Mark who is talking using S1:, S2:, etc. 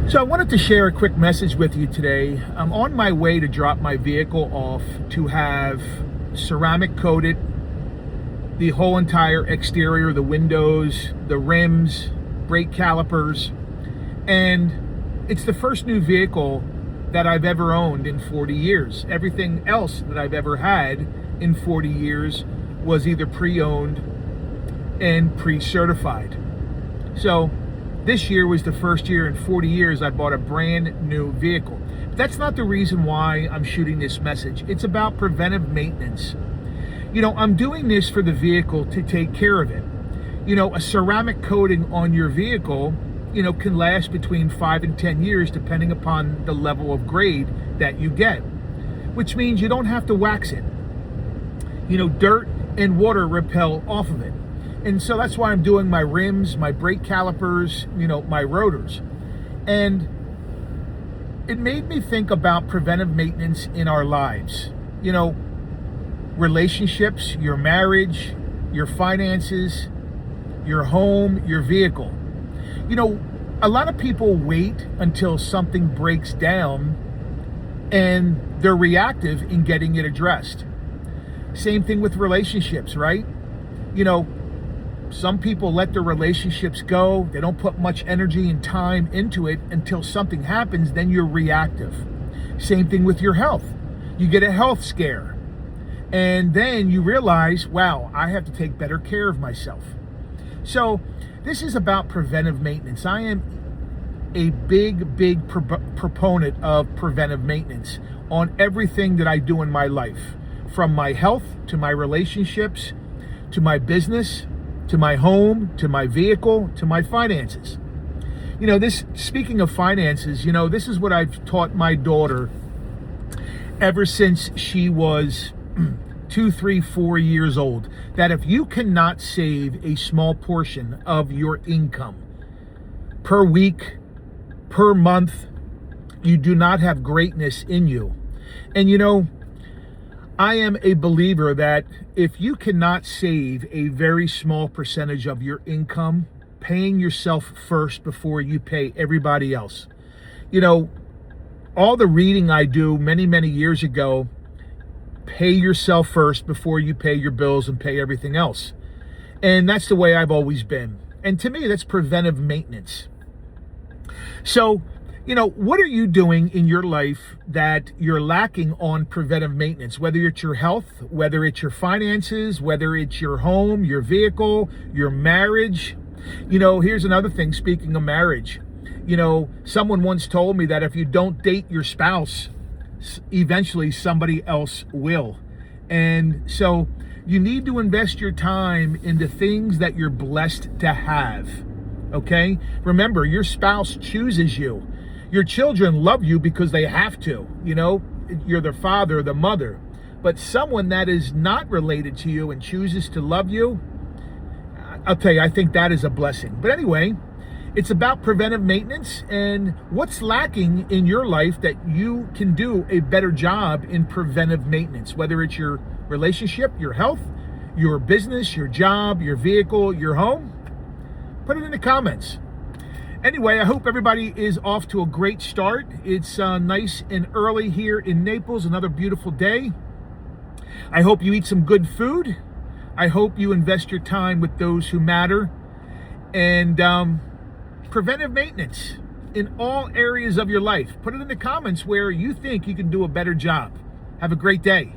S1: So I wanted to share a quick message with you today. I'm on my way to drop my vehicle off to have ceramic coated the whole entire exterior, the windows, the rims, brake calipers, and it's the first new vehicle that I've ever owned in 40 years. Everything else that I've ever had in 40 years was either pre-owned and pre-certified. So this year was the first year in 40 years I bought a brand new vehicle. But that's not the reason why I'm shooting this message. It's about preventive maintenance. I'm doing this for the vehicle to take care of it. A ceramic coating on your vehicle, can last between 5 and 10 years depending upon the level of grade that you get, which means you don't have to wax it. Dirt and water repel off of it. And so that's why I'm doing my rims, my brake calipers, my rotors. And it made me think about preventive maintenance in our lives. Relationships, your marriage, your finances, your home, your vehicle. A lot of people wait until something breaks down and they're reactive in getting it addressed. Same thing with relationships, right? Some people let their relationships go. They don't put much energy and time into it until something happens, then you're reactive. Same thing with your health. You get a health scare, and then you realize, wow, I have to take better care of myself. So this is about preventive maintenance. I am a big proponent of preventive maintenance on everything that I do in my life, from my health to my relationships to my business to my home, to my vehicle, to my finances. Speaking of finances, this is what I've taught my daughter ever since she was 2, 3, 4 years old, that if you cannot save a small portion of your income per week, per month, you do not have greatness in you. And I am a believer that if you cannot save a very small percentage of your income, paying yourself first before you pay everybody else. All the reading I do many years ago, pay yourself first before you pay your bills and pay everything else. And that's the way I've always been. And to me, that's preventive maintenance. So, what are you doing in your life that you're lacking on preventive maintenance? Whether it's your health, whether it's your finances, whether it's your home, your vehicle, your marriage. Here's another thing, speaking of marriage. Someone once told me that if you don't date your spouse, eventually somebody else will. And so you need to invest your time into things that you're blessed to have. Okay? Remember, your spouse chooses you. Your children love you because they have to, you're their father, the mother. But someone that is not related to you and chooses to love you, I'll tell you, I think that is a blessing. But anyway, it's about preventive maintenance and what's lacking in your life that you can do a better job in preventive maintenance, whether it's your relationship, your health, your business, your job, your vehicle, your home. Put it in the comments. Anyway, I hope everybody is off to a great start. It's nice and early here in Naples, another beautiful day. I hope you eat some good food. I hope you invest your time with those who matter. And preventive maintenance in all areas of your life. Put it in the comments where you think you can do a better job. Have a great day.